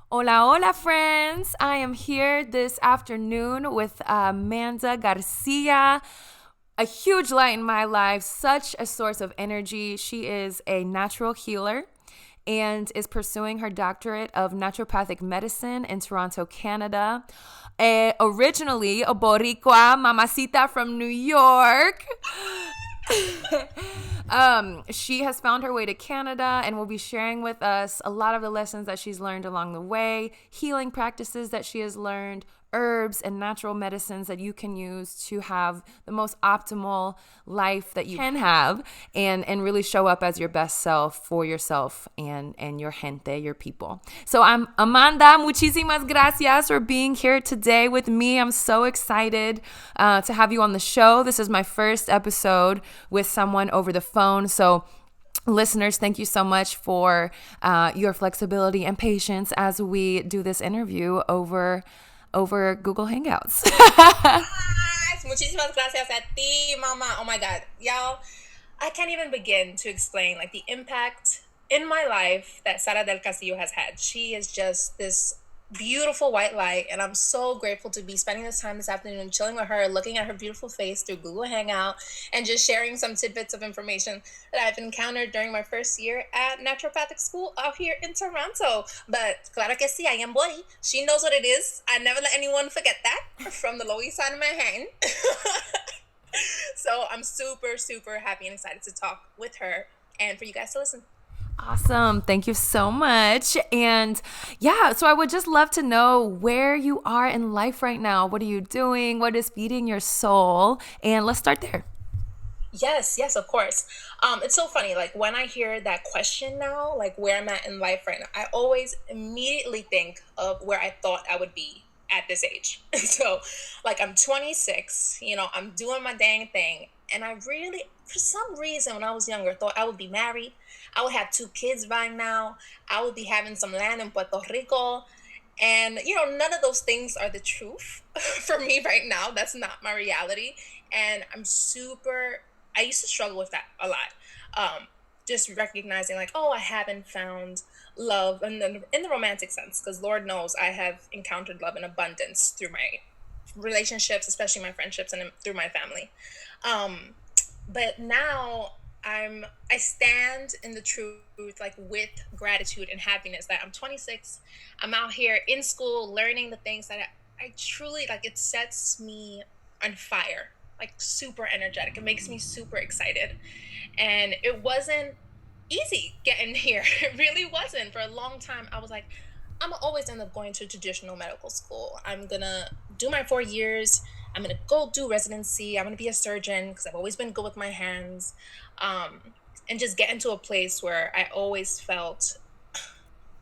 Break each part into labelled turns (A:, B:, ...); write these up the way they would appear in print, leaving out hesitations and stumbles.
A: Hola, hola, friends. I am here this afternoon with Amanda Garcia, a huge light in my life, such a source of energy. She is a natural healer and is pursuing her doctorate of naturopathic medicine in Toronto, Canada. Originally a Boricua mamacita from New York. She has found her way to Canada and will be sharing with us a lot of the lessons that she's learned along the way, healing practices that she has learned, herbs and natural medicines that you can use to have the most optimal life that you can have and really show up as your best self for yourself and your gente, your people. So I'm Amanda, muchísimas gracias for being here today with me. I'm so excited to have you on the show. This is my first episode with someone over the phone. So listeners, thank you so much for your flexibility and patience as we do this interview over Google Hangouts.
B: Muchísimas gracias a ti, mama. Oh my God. Y'all, I can't even begin to explain like the impact in my life that Sara del Castillo has had. She is just this beautiful white light, and I'm so grateful to be spending this time this afternoon chilling with her, looking at her beautiful face through Google Hangout, and just sharing some tidbits of information that I've encountered during my first year at naturopathic school out here in Toronto. But claro que sí, I am Bori. She knows what it is. I never let anyone forget that from the Lower East Side of Manhattan. So I'm super, super happy and excited to talk with her and for you guys to listen.
A: Awesome. Thank you so much. And yeah, so I would just love to know where you are in life right now. What are you doing? What is feeding your soul? And let's start there.
B: Yes, of course. It's so funny. Like when I hear that question now, like where I'm at in life right now, I always immediately think of where I thought I would be at this age. So, like I'm 26, I'm doing my dang thing. And I really, for some reason, when I was younger, thought I would be married. I would have two kids by now. I would be having some land in Puerto Rico. And, none of those things are the truth for me right now. That's not my reality. And I used to struggle with that a lot. Just recognizing like, oh, I haven't found love in the romantic sense, because Lord knows I have encountered love in abundance through my relationships, especially my friendships and through my family. But now I stand in the truth, like with gratitude and happiness that I'm 26. I'm out here in school learning the things that I truly like. It sets me on fire, like super energetic. It makes me super excited. And it wasn't easy getting here. It really wasn't. For a long time, I was like, I'm always end up going to traditional medical school. I'm gonna do my 4 years. I'm gonna go do residency. I'm gonna be a surgeon because I've always been good with my hands, um, and just get into a place where I always felt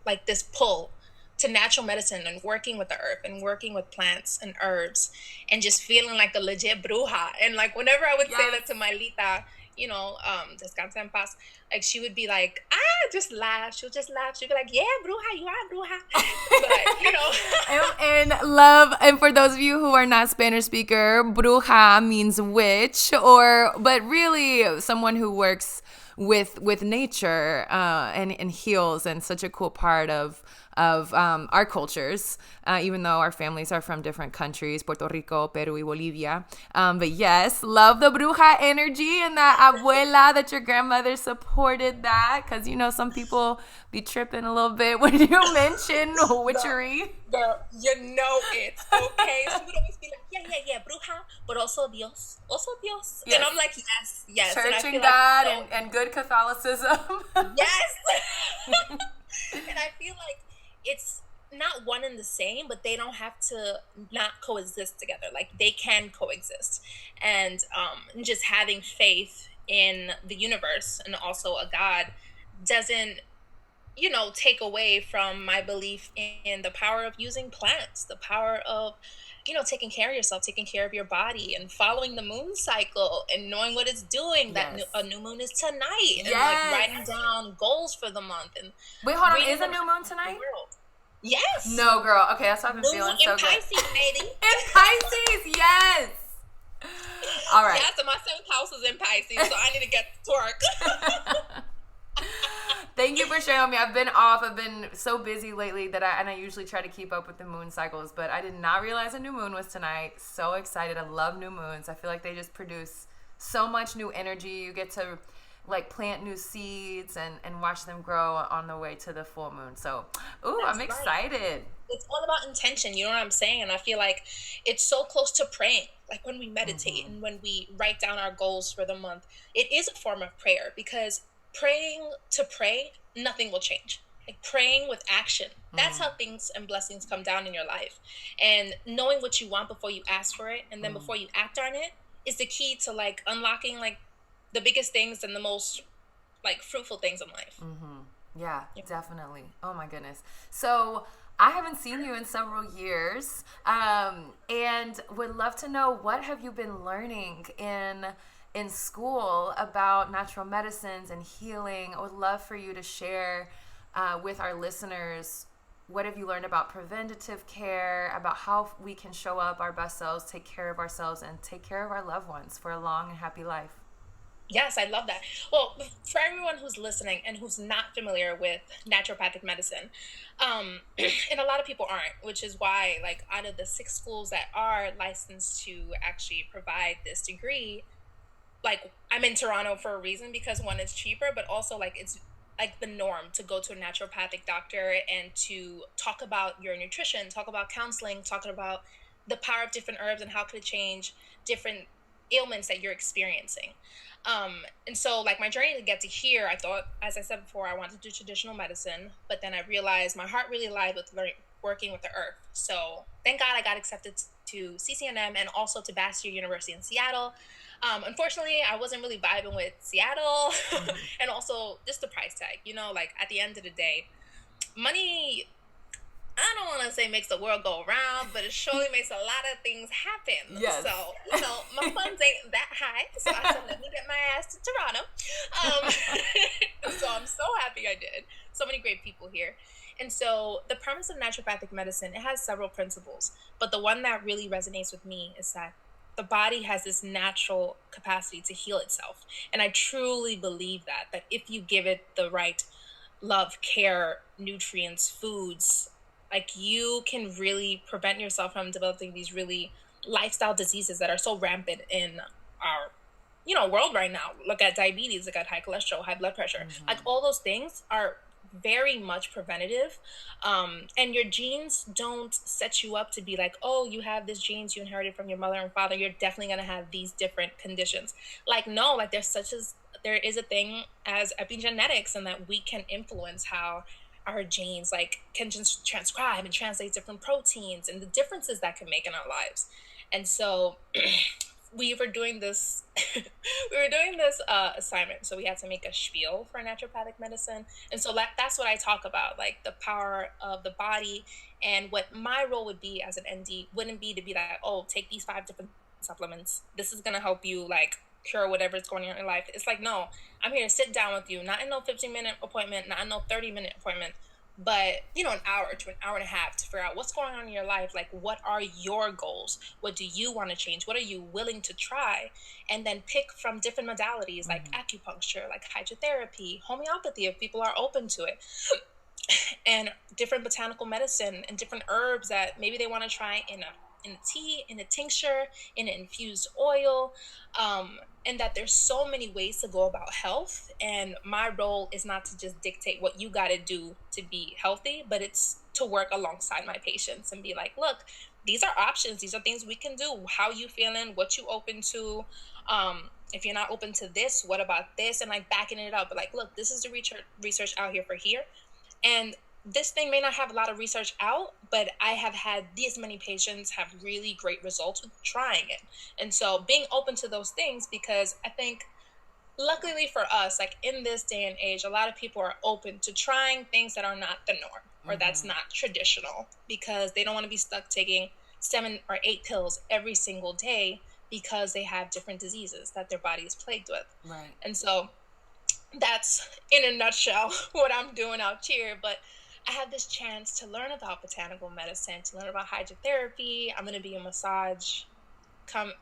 B: like this pull to natural medicine and working with the earth and working with plants and herbs and just feeling like a legit bruja. And like whenever I would say that to my Lita, descansa en paz, like she would be like, just laugh. She'll just laugh. She'll be like, yeah, bruja, you are bruja. But,
A: and love, and for those of you who are not Spanish speaker, bruja means witch, but really someone who works with nature and heals, and such a cool part of our cultures, even though our families are from different countries, Puerto Rico, Peru, y Bolivia. But yes, love the bruja energy and that abuela, that your grandmother supported that, because some people be tripping a little bit when you mention witchery.
B: Girl, you know it, okay? She would always be like, yeah, bruja, but also Dios.
A: Yes.
B: And I'm like, yes.
A: Church
B: and
A: and God and good Catholicism.
B: Yes. And I feel like it's not one and the same, but they don't have to not coexist together. Like they can coexist. And just having faith in the universe and also a God doesn't take away from my belief in the power of using plants, the power of taking care of yourself, taking care of your body, and following the moon cycle and knowing what it's doing.
A: Yes.
B: That a new moon is tonight, and
A: Yes.
B: like writing down goals for the month. And
A: wait, hold on, is a new moon tonight?
B: Yes.
A: No, girl. Okay, that's why I've been feeling so
B: good. In Pisces, baby.
A: In Pisces, yes. All right.
B: Yeah, so my 7th house is in Pisces, so I need to get to work.
A: Thank you for sharing with me. I've been off. I've been so busy lately that I usually try to keep up with the moon cycles, but I did not realize a new moon was tonight. So excited. I love new moons. I feel like they just produce so much new energy. You get to like plant new seeds and watch them grow on the way to the full moon. So, ooh, I'm
B: That's right.
A: excited.
B: It's all about intention. You know what I'm saying? And I feel like it's so close to praying. Like when we meditate
A: Mm-hmm.
B: and when we write down our goals for the month, it is a form of prayer because praying to pray, nothing will change. Like praying with action. That's
A: Mm,
B: how things and blessings come down in your life. And knowing what you want before you ask for it and then
A: mm.
B: before you act on it is the key to like unlocking like the biggest things and the most like fruitful things in life.
A: Yeah,
B: Yeah.
A: definitely. Oh my goodness. So I haven't seen you in several years, and would love to know what have you been learning in school about natural medicines and healing. I would love for you to share with our listeners what have you learned about preventative care, about how we can show up our best selves, take care of ourselves, and take care of our loved ones for a long and happy life.
B: Yes, I love that. Well, for everyone who's listening and who's not familiar with naturopathic medicine, and a lot of people aren't, which is why, like, out of the six schools that are licensed to actually provide this degree, like, I'm in Toronto for a reason because one, it's cheaper, but also, like, it's like the norm to go to a naturopathic doctor and to talk about your nutrition, talk about counseling, talking about the power of different herbs and how could it change different ailments that you're experiencing. And so like my journey to get to here, I thought, as I said before, I wanted to do traditional medicine, but then I realized my heart really lied with working with the earth. So thank God I got accepted to CCNM and also to Bastyr University in Seattle. Unfortunately, I wasn't really vibing with Seattle and also just the price tag. You know, like at the end of the day, money, I don't want to say makes the world go around, but it surely makes a lot of things happen.
A: Yes.
B: So, you know, my funds ain't that high. So I said, let me get my ass to Toronto. So I'm so happy I did. So many great people here. And so the premise of naturopathic medicine, it has several principles, but the one that really resonates with me is that the body has this natural capacity to heal itself. And I truly believe that if you give it the right love, care, nutrients, foods, like you can really prevent yourself from developing these really lifestyle diseases that are so rampant in our world right now. Look at diabetes, look at high cholesterol, high blood pressure. Like all those things are very much preventative. And your genes don't set you up to be like, oh, you have this genes you inherited from your mother and father, you're definitely going to have these different conditions. Like no, like there is a thing as epigenetics, and that we can influence how our genes like can just transcribe and translate different proteins and the differences that can make in our lives. And so we were doing this assignment, so we had to make a spiel for naturopathic medicine. And so that's what I talk about, like the power of the body. And what my role would be as an ND wouldn't be to be like, oh, take these 5 different supplements, this is going to help you like cure whatever's going on in your life. It's like, no, I'm here to sit down with you, not in no 15-minute appointment, not in no 30-minute appointment, but an hour to an hour and a half to figure out what's going on in your life. Like, what are your goals? What do you want to change? What are you willing to try? And then pick from different modalities like acupuncture, like hydrotherapy, homeopathy if people are open to it, and different botanical medicine and different herbs that maybe they want to try in a tea, in a tincture, in an infused oil. And that there's so many ways to go about health. And my role is not to just dictate what you got to do to be healthy, but it's to work alongside my patients and be like, look, these are options. These are things we can do. How you feeling? What you open to? If you're not open to this, what about this? And like backing it up. But like, look, this is the research out here for here. And this thing may not have a lot of research out, but I have had these many patients have really great results with trying it. And so being open to those things, because I think luckily for us, like in this day and age, a lot of people are open to trying things that are not the norm or that's not traditional, because they don't want to be stuck taking 7 or 8 pills every single day because they have different diseases that their body is plagued with.
A: Right.
B: And so that's in a nutshell what I'm doing out here. But I had this chance to learn about botanical medicine, to learn about hydrotherapy. I'm going to be a massage com-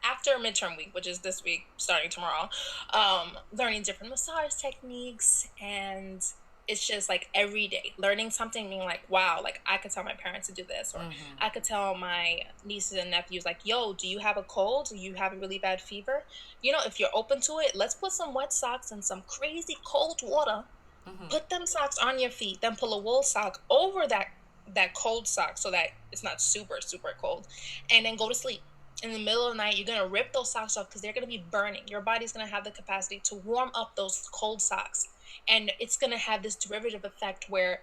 B: after midterm week, which is this week, starting tomorrow, learning different massage techniques, and it's just like every day learning something, being like, wow, like I could tell my parents to do this, or I could tell my nieces and nephews, like, yo, do you have a cold? Do you have a really bad fever? If you're open to it, let's put some wet socks and some crazy cold water. Put them socks on your feet, then pull a wool sock over that cold sock so that it's not super, super cold, and then go to sleep. In the middle of the night, you're going to rip those socks off because they're going to be burning. Your body's going to have the capacity to warm up those cold socks. And it's going to have this derivative effect where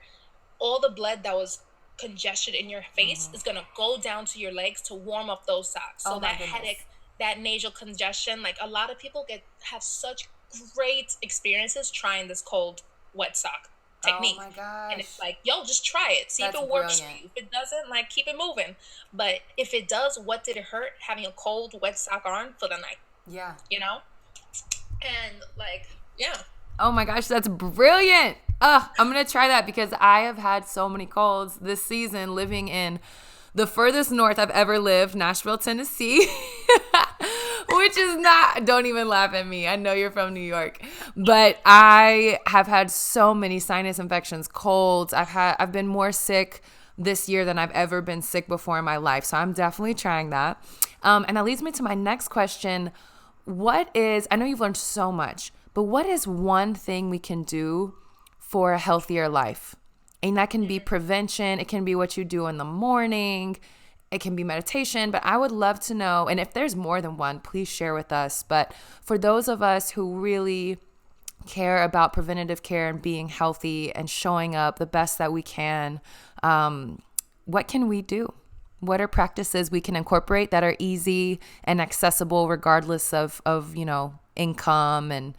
B: all the blood that was congested in your face is going to go down to your legs to warm up those socks. So that headache, that nasal congestion, like a lot of people have such great experiences trying this cold wet sock technique.
A: Oh my gosh.
B: And it's like, yo, just try it. See if it works for you. If it doesn't, like, keep it moving. But if it does, what did it hurt having a cold wet sock on for the night?
A: Yeah.
B: And like, yeah.
A: Oh my gosh, that's brilliant. I'm going to try that because I have had so many colds this season living in the furthest north I've ever lived, Nashville, Tennessee. Which is not, don't even laugh at me. I know you're from New York. But I have had so many sinus infections, colds. I've been more sick this year than I've ever been sick before in my life. So I'm definitely trying that. And that leads me to my next question. I know you've learned so much, but what is one thing we can do for a healthier life? And that can be prevention. It can be what you do in the morning. It can be meditation, but I would love to know, and if there's more than one, please share with us. But for those of us who really care about preventative care and being healthy and showing up the best that we can, what can we do? What are practices we can incorporate that are easy and accessible regardless of income and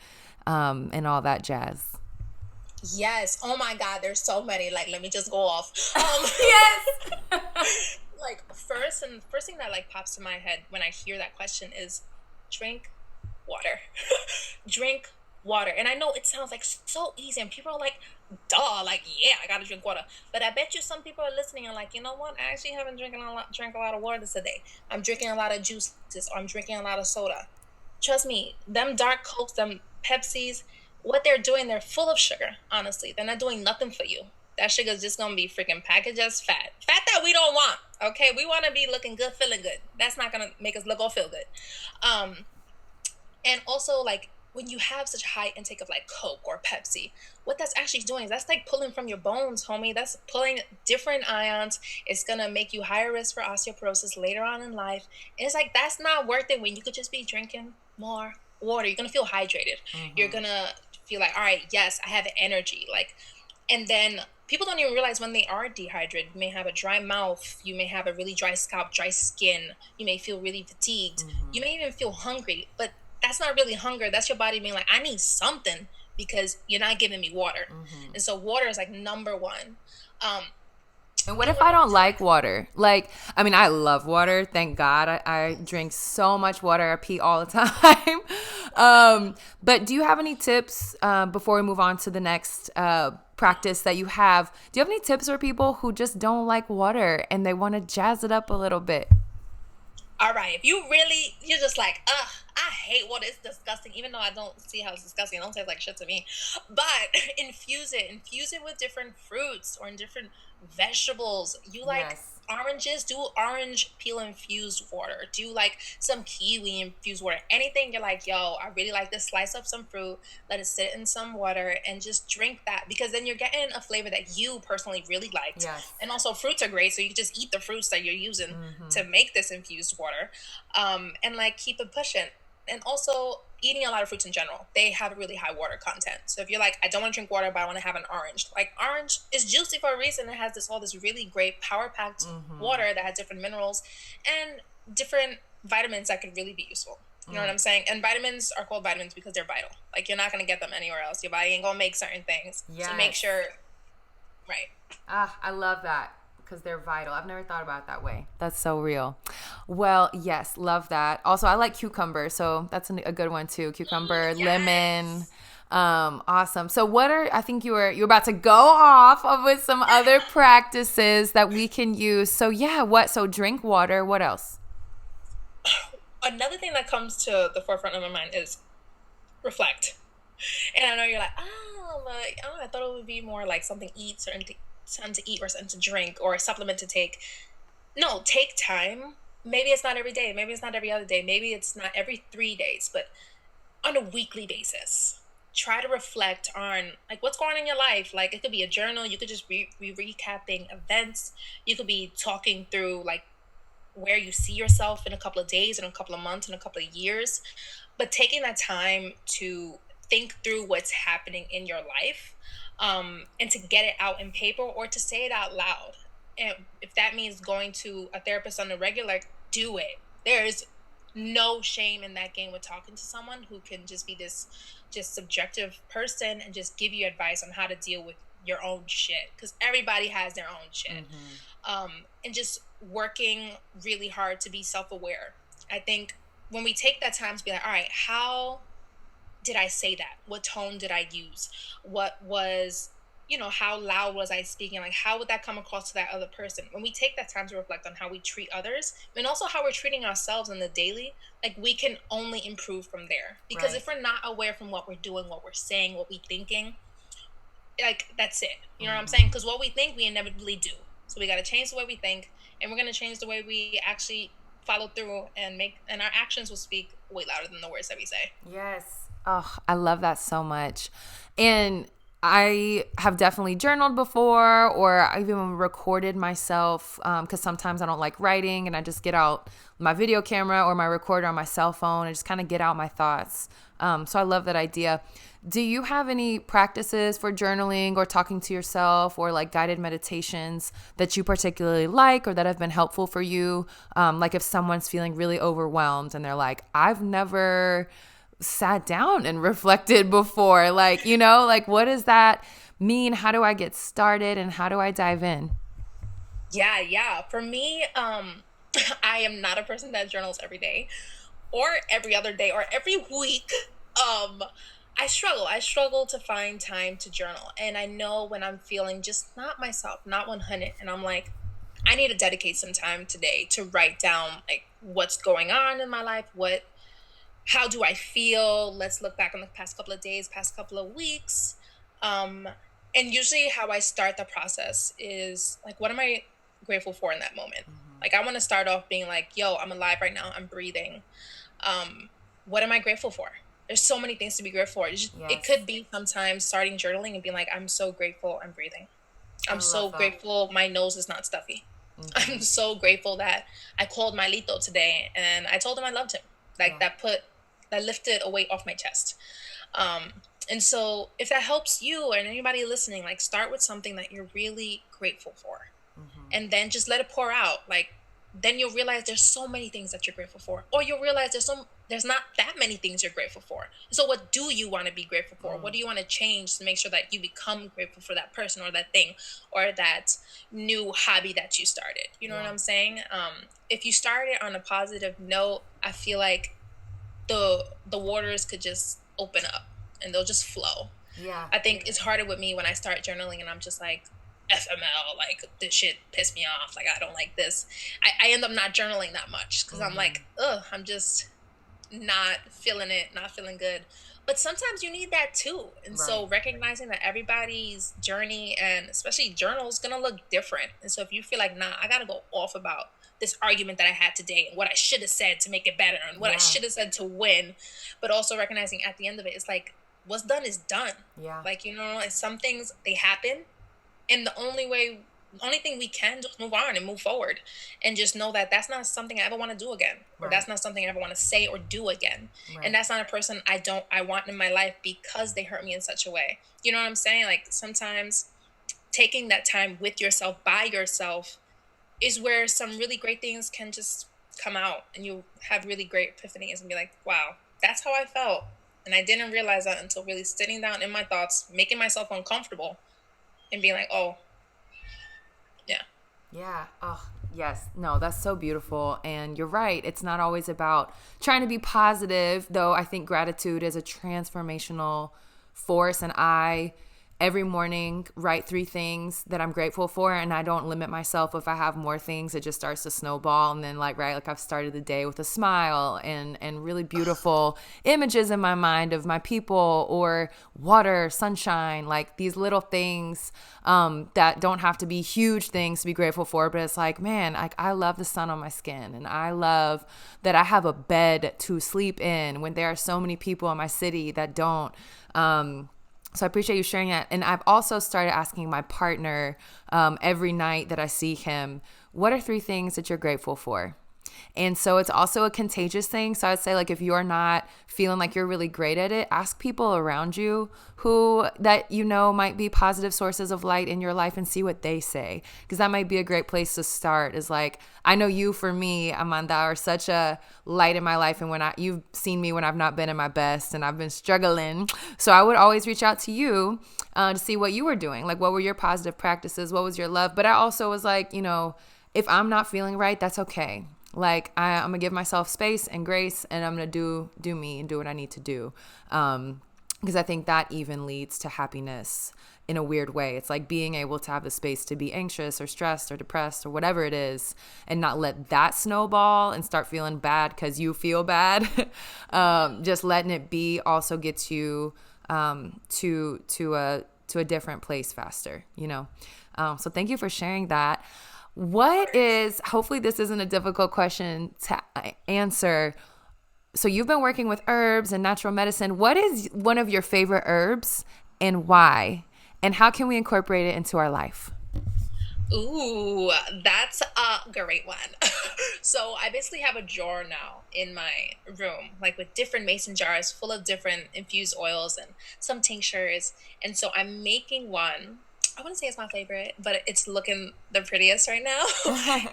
A: all that jazz?
B: Yes. Oh my God, there's so many. Like, let me just go off.
A: Yes.
B: Like, first thing that like pops to my head when I hear that question is drink water. Drink water. And I know it sounds like so easy, and people are like, duh, like, yeah, I gotta drink water. But I bet you some people are listening and like, you know what? I actually haven't drank a lot of water today. I'm drinking a lot of juices, or I'm drinking a lot of soda. Trust me, them dark Cokes, them Pepsis, what they're doing, they're full of sugar, honestly. They're not doing nothing for you. That sugar is just going to be freaking packaged as fat. Fat that we don't want, okay? We want to be looking good, feeling good. That's not going to make us look or feel good. And also, like, when you have such high intake of, like, Coke or Pepsi, what that's actually doing is that's, like, pulling from your bones, homie. That's pulling different ions. It's going to make you higher risk for osteoporosis later on in life. And it's like, that's not worth it when you could just be drinking more water. You're going to feel hydrated. You're going to feel like, all right, yes, I have energy. Like, and then people don't even realize when they are dehydrated. You may have a dry mouth. You may have a really dry scalp, dry skin. You may feel really fatigued. You may even feel hungry, but that's not really hunger. That's your body being like, I need something because you're not giving me water. And so water is like number one.
A: And what if I don't like water? Like, I mean, I love water. Thank God. I drink so much water. I pee all the time. But do you have any tips before we move on to the next practice that you have? Do you have any tips for people who just don't like water and they want to jazz it up a little bit?
B: All right. If you're just like, I hate water. It's disgusting. Even though I don't see how it's disgusting. It don't taste like shit to me. But infuse it. Infuse it with different fruits or in different vegetables. You like oranges? Do orange peel infused water. Do like some kiwi infused water. Anything you're like, yo, I really like this. Slice up some fruit. Let it sit in some water and just drink that. Because then you're getting a flavor that you personally really liked. And also fruits are great. So you can just eat the fruits that you're using to make this infused water. And like keep it pushing. And also eating a lot of fruits in general. They have a really high water content. So if you're like, I don't want to drink water, but I want to have an orange. Like orange is juicy for a reason. It has all this really great power-packed water that has different minerals and different vitamins that could really be useful. You know what I'm saying? And vitamins are called vitamins because they're vital. Like you're not going to get them anywhere else. Your body ain't going to make certain things. So make sure, right.
A: I love that. Because they're vital. I've never thought about it that way. That's so real. Well, yes, love that. Also, I like cucumber, so that's a good one too. Cucumber, lemon. Awesome. So I think you were about to go off with some other practices that we can use. So yeah, so drink water. What else?
B: Another thing that comes to the forefront of my mind is reflect. And I know you're like, I thought it would be more like something to eat or something to drink or a supplement to take. No, take time. Maybe it's not every day. Maybe it's not every other day. Maybe it's not every 3 days, but on a weekly basis. Try to reflect on like what's going on in your life. Like it could be a journal. You could just be recapping events. You could be talking through like where you see yourself in a couple of days, in a couple of months, in a couple of years. But taking that time to think through what's happening in your life, and to get it out in paper or to say it out loud. And if that means going to a therapist on the regular, do it. There's no shame in that game with talking to someone who can just be this just subjective person and just give you advice on how to deal with your own shit, because everybody has their own shit. And just working really hard to be self-aware. I think when we take that time to be like, all right, how did I say that? What tone did I use? What was, how loud was I speaking? Like, how would that come across to that other person? When we take that time to reflect on how we treat others and also how we're treating ourselves in the daily, like, we can only improve from there. Because if we're not aware from what we're doing, what we're saying, what we're thinking, like, that's it. You know what I'm saying? Because what we think, we inevitably do. So we got to change the way we think, and we're going to change the way we actually follow through and our actions will speak way louder than the words that we say.
A: Yes. Oh, I love that so much. And I have definitely journaled before, or I've even recorded myself, because sometimes I don't like writing and I just get out my video camera or my recorder on my cell phone and just kind of get out my thoughts. So I love that idea. Do you have any practices for journaling or talking to yourself or like guided meditations that you particularly like or that have been helpful for you? Like if someone's feeling really overwhelmed and they're like, I've never sat down and reflected before. Like, like what does that mean? How do I get started and how do I dive in?
B: Yeah. For me, I am not a person that journals every day or every other day or every week. I struggle. I struggle to find time to journal. And I know when I'm feeling just not myself, not 100, and I'm like, I need to dedicate some time today to write down like what's going on in my life, how do I feel? Let's look back on the past couple of days, past couple of weeks. Um, and usually how I start the process is like, what am I grateful for in that moment? Like, I want to start off being like, yo, I'm alive right now. I'm breathing. What am I grateful for? There's so many things to be grateful for. It could be sometimes starting journaling and being like, I'm so grateful I'm breathing. I'm so grateful my nose is not stuffy. I'm so grateful that I called my Lito today and I told him I loved him. Like that lifted a weight off my chest. And so if that helps you and anybody listening, like start with something that you're really grateful for. And then just let it pour out. Like then you'll realize there's so many things that you're grateful for. Or you'll realize there's not that many things you're grateful for. So what do you want to be grateful for? What do you want to change to make sure that you become grateful for that person or that thing or that new hobby that you started? You know what I'm saying? If you started on a positive note, I feel like the waters could just open up and they'll just flow. I think it's harder with me when I start journaling and I'm just like, FML, like this shit pissed me off. Like I don't like this. I end up not journaling that much because I'm like, I'm just not feeling it, not feeling good. But sometimes you need that too. And so recognizing that everybody's journey and especially journal is going to look different. And so if you feel like, nah, I got to go off about this argument that I had today and what I should have said to make it better and what I should have said to win, but also recognizing at the end of it, it's like, what's done is done. Like, like some things, they happen. And the only thing we can do is move on and move forward and just know that that's not something I ever want to do again. Or that's not something I ever want to say or do again. And that's not a person I want in my life because they hurt me in such a way. You know what I'm saying? Like sometimes taking that time with yourself, by yourself, is where some really great things can just come out and you have really great epiphanies and be like, wow, that's how I felt. And I didn't realize that until really sitting down in my thoughts, making myself uncomfortable and being like, oh, yeah.
A: Yeah. Oh, yes. No, that's so beautiful. And you're right. It's not always about trying to be positive, though I think gratitude is a transformational force. And I every morning write 3 things that I'm grateful for, and I don't limit myself. If I have more things, it just starts to snowball, and then like I've started the day with a smile and really beautiful images in my mind of my people or water, sunshine, like these little things that don't have to be huge things to be grateful for, but it's like, man, I love the sun on my skin, and I love that I have a bed to sleep in when there are so many people in my city that don't. So I appreciate you sharing that. And I've also started asking my partner every night that I see him, what are 3 things that you're grateful for? And so it's also a contagious thing. So I'd say, like, if you're not feeling like you're really great at it, ask people around you who that you know might be positive sources of light in your life and see what they say. Because that might be a great place to start, is like, I know you, for me, Amanda, are such a light in my life. And you've seen me when I've not been in my best and I've been struggling. So I would always reach out to you to see what you were doing. Like, what were your positive practices? What was your love? But I also was like, if I'm not feeling right, that's okay. Like, I'm going to give myself space and grace, and I'm going to do me and do what I need to do. Because I think that even leads to happiness in a weird way. It's like being able to have the space to be anxious or stressed or depressed or whatever it is, and not let that snowball and start feeling bad because you feel bad. Just letting it be also gets you to a different place faster, So thank you for sharing that. Hopefully this isn't a difficult question to answer. So you've been working with herbs and natural medicine. What is one of your favorite herbs and why? And how can we incorporate it into our life?
B: Ooh, that's a great one. So I basically have a drawer now in my room, like with different mason jars full of different infused oils and some tinctures. And so I'm making one. I wouldn't say it's my favorite, but it's looking the prettiest right now,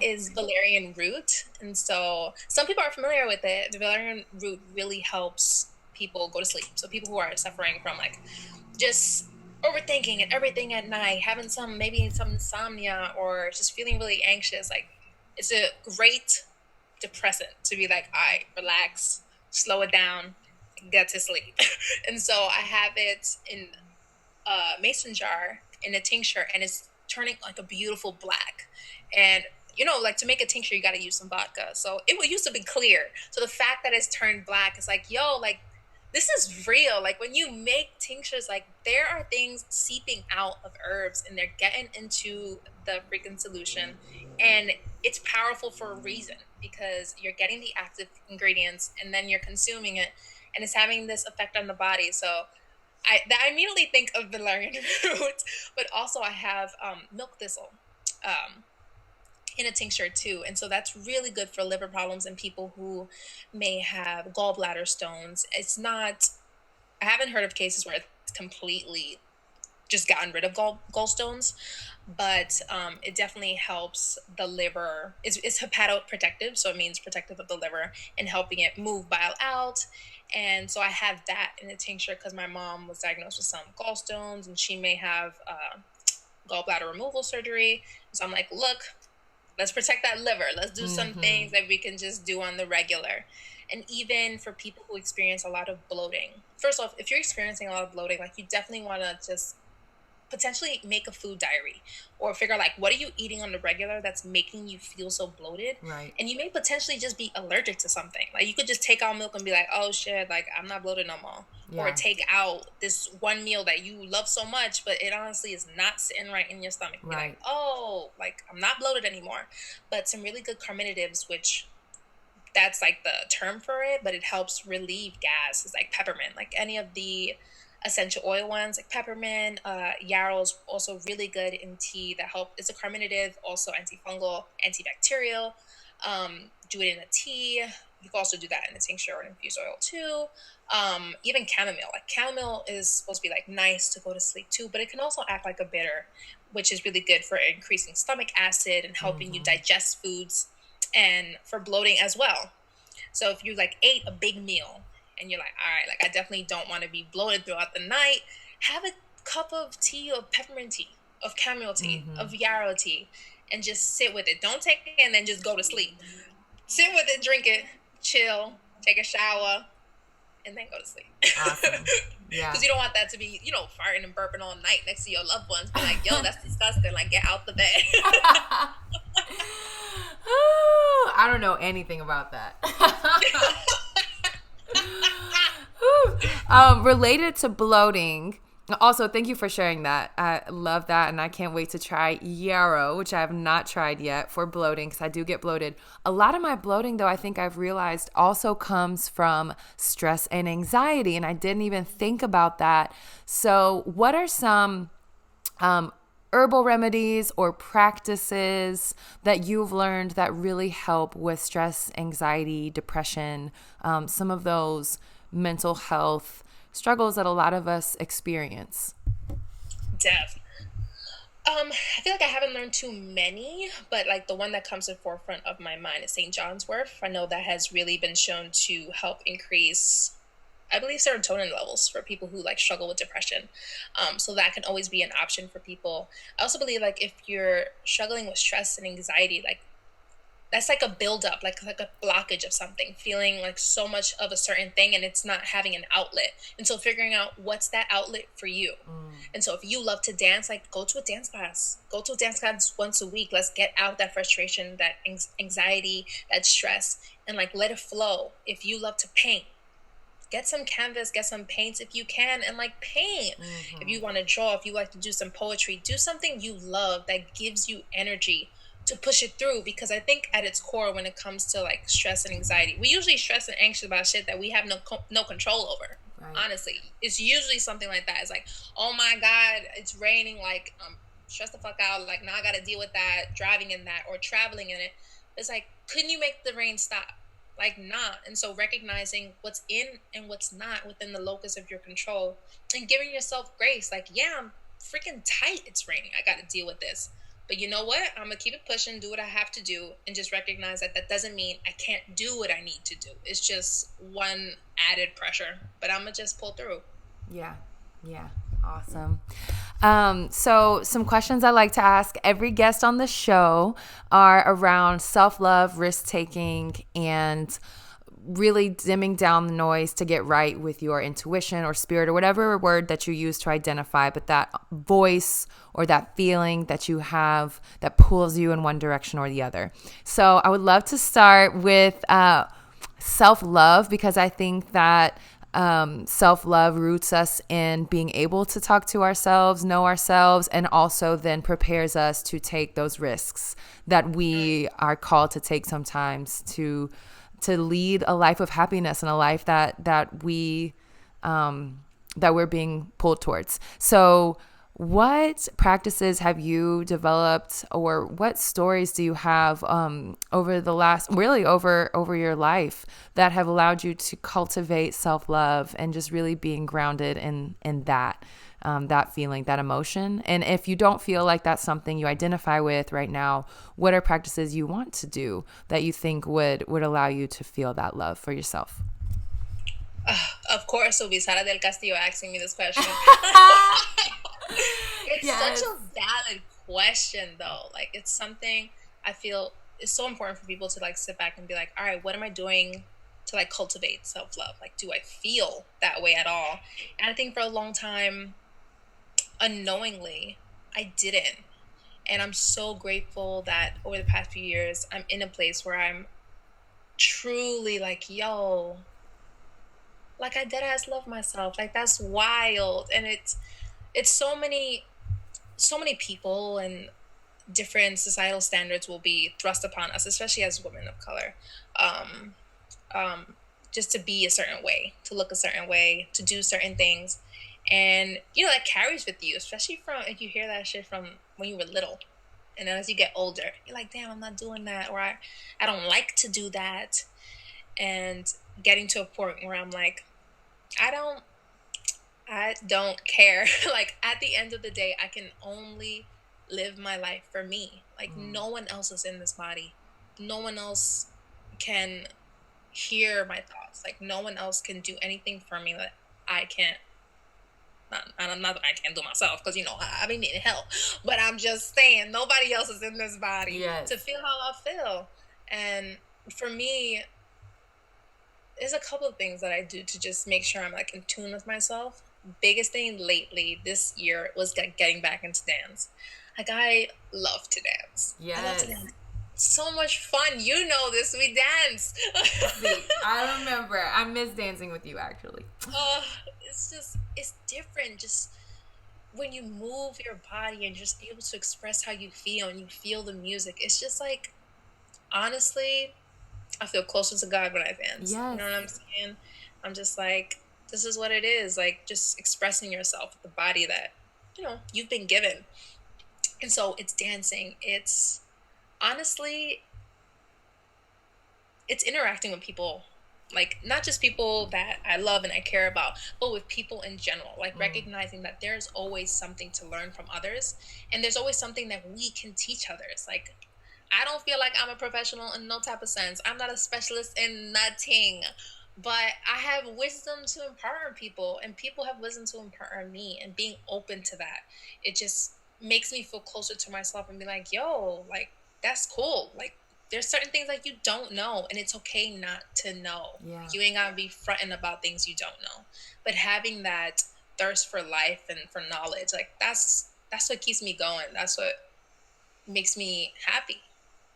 B: is valerian root. And so some people are familiar with it. The valerian root really helps people go to sleep. So people who are suffering from like just overthinking and everything at night, having maybe some insomnia, or just feeling really anxious, like it's a great depressant to be like, all right, relax, slow it down, get to sleep. And so I have it in a mason jar in a tincture, and it's turning like a beautiful black. And like, to make a tincture, you got to use some vodka. So it used to be clear. So the fact that it's turned black is like, yo, like, this is real. Like, when you make tinctures, like, there are things seeping out of herbs and they're getting into the freaking solution. And it's powerful for a reason, because you're getting the active ingredients and then you're consuming it, and it's having this effect on the body. So I immediately think of valerian root, but also I have milk thistle in a tincture too. And so that's really good for liver problems and people who may have gallbladder stones. I haven't heard of cases where it's completely just gotten rid of gallstones, but it definitely helps the liver. It's hepatoprotective, so it means protective of the liver and helping it move bile out. And so I have that in a tincture because my mom was diagnosed with some gallstones, and she may have gallbladder removal surgery. So I'm like, look, let's protect that liver. Let's do some things that we can just do on the regular. And even for people who experience a lot of bloating, first off, if you're experiencing a lot of bloating, like, you definitely want to just potentially make a food diary, or figure like, what are you eating on the regular that's making you feel so bloated?
A: Right.
B: And you may potentially just be allergic to something. Like, you could just take out milk and be like, oh shit, like, I'm not bloated no more.
A: Yeah.
B: Or take out this one meal that you love so much, but it honestly is not sitting right in your stomach. Be
A: Right.
B: like, oh, like, I'm not bloated anymore. But some really good carminatives, which that's like the term for it, but it helps relieve gas, is like peppermint. Like, any of the essential oil ones, like peppermint, yarrow's also really good in tea, that help. It's a carminative, also antifungal, antibacterial. Do it in a tea. You can also do that in a tincture or an infused oil too. Even chamomile. Like, chamomile is supposed to be like nice to go to sleep too, but it can also act like a bitter, which is really good for increasing stomach acid and helping you digest foods, and for bloating as well. So if you like ate a big meal and you're like, all right, like, I definitely don't want to be bloated throughout the night, have a cup of tea, of peppermint tea, of chamomile tea, of yarrow tea, and just sit with it. Don't take it and then just go to sleep. Sit with it, drink it, chill, take a shower, and then go to sleep.
A: Awesome. Yeah.
B: Because you don't want that to be, farting and burping all night next to your loved ones. Be like, yo, that's disgusting. Like, get out the bed.
A: I don't know anything about that. Related to bloating, also, thank you for sharing that. I love that, and I can't wait to try yarrow, which I have not tried yet, for bloating, because I do get bloated. A lot of my bloating, though, I think I've realized also comes from stress and anxiety, and I didn't even think about that. So what are some herbal remedies or practices that you've learned that really help with stress, anxiety, depression, some of those mental health struggles that a lot of us experience?
B: Dev. I feel like I haven't learned too many, but like the one that comes to the forefront of my mind is St. John's wort. I know that has really been shown to help increase, I believe, serotonin levels for people who like struggle with depression. So that can always be an option for people. I also believe like if you're struggling with stress and anxiety, like that's like a buildup, like a blockage of something, feeling like so much of a certain thing and it's not having an outlet. And so figuring out what's that outlet for you. And so if you love to dance, like go to a dance class. Go to a dance class once a week. Let's get out that frustration, that anxiety, that stress, and like let it flow. If you love to paint, get some canvas, get some paints if you can, and like paint. If you want to draw, if you like to do some poetry, do something you love that gives you energy to push it through. Because I think at its core, when it comes to like stress and anxiety, we usually stress and anxious about shit that we have no control over. Right. Honestly, it's usually something like that. It's like, oh my God, it's raining. Like, I'm stressed the fuck out. Like, now I got to deal with that, driving in that or traveling in it. It's like, couldn't you make the rain stop? Like, not. And so recognizing what's in and what's not within the locus of your control and giving yourself grace. Like, yeah, I'm freaking tight. It's raining. I got to deal with this. But you know what? I'm going to keep it pushing, do what I have to do, and just recognize that that doesn't mean I can't do what I need to do. It's just one added pressure, but I'm going to just pull through.
A: Yeah. Awesome. So some questions I like to ask every guest on the show are around self-love, risk-taking, and really dimming down the noise to get right with your intuition or spirit or whatever word that you use to identify, but that voice or that feeling that you have that pulls you in one direction or the other. So I would love to start with self-love, because I think that self-love roots us in being able to talk to ourselves, know ourselves, and also then prepares us to take those risks that we are called to take sometimes to lead a life of happiness and a life that we're being pulled towards. So what practices have you developed, or what stories do you have over the last, really over your life, that have allowed you to cultivate self-love and just really being grounded in that feeling, that emotion? And if you don't feel like that's something you identify with right now, what are practices you want to do that you think would allow you to feel that love for yourself?
B: Of course, will be Sara del Castillo asking me this question. It's such a valid question, though. Like, it's something I feel is so important for people to like sit back and be like, all right, what am I doing to like cultivate self-love? Like, do I feel that way at all? And I think for a long time, unknowingly, I didn't. And I'm so grateful that over the past few years, I'm in a place where I'm truly like, yo, like I dead ass love myself. Like, that's wild. And it's so many people and different societal standards will be thrust upon us, especially as women of color, just to be a certain way, to look a certain way, to do certain things. And, that carries with you, especially from, if you hear that shit from when you were little. And then as you get older, you're like, damn, I'm not doing that. Or I don't like to do that. And getting to a point where I'm like, I don't care. Like, at the end of the day, I can only live my life for me. Like, no one else is in this body. No one else can hear my thoughts. Like, no one else can do anything for me that I can't. Not that I can't do myself, because, I be needing help. But I'm just saying, nobody else is in this body to feel how I feel. And for me, there's a couple of things that I do to just make sure I'm like in tune with myself. Biggest thing lately this year was getting back into dance. Like I love to dance. I love to
A: Yes.
B: dance. So much fun. You know this. We dance.
A: See, I remember. I miss dancing with you, actually.
B: uh, it's different. Just when you move your body and just able to express how you feel and you feel the music, it's just like, honestly, I feel closer to God when I dance. You
A: Yes.
B: know what I'm saying? I'm just like, this is what it is. Like just expressing yourself with the body that, you've been given. And so it's dancing. It's honestly, it's interacting with people, like not just people that I love and I care about, but with people in general, like recognizing that there's always something to learn from others, and there's always something that we can teach others. Like I don't feel like I'm a professional in no type of sense. I'm not a specialist in nothing, but I have wisdom to impart on people, and people have wisdom to impart on me, and being open to that, it just makes me feel closer to myself and be like, yo, like that's cool. Like there's certain things like you don't know, and it's okay not to know.
A: Yeah.
B: You ain't gotta be fronting about things you don't know. But having that thirst for life and for knowledge, like that's what keeps me going. That's what makes me happy.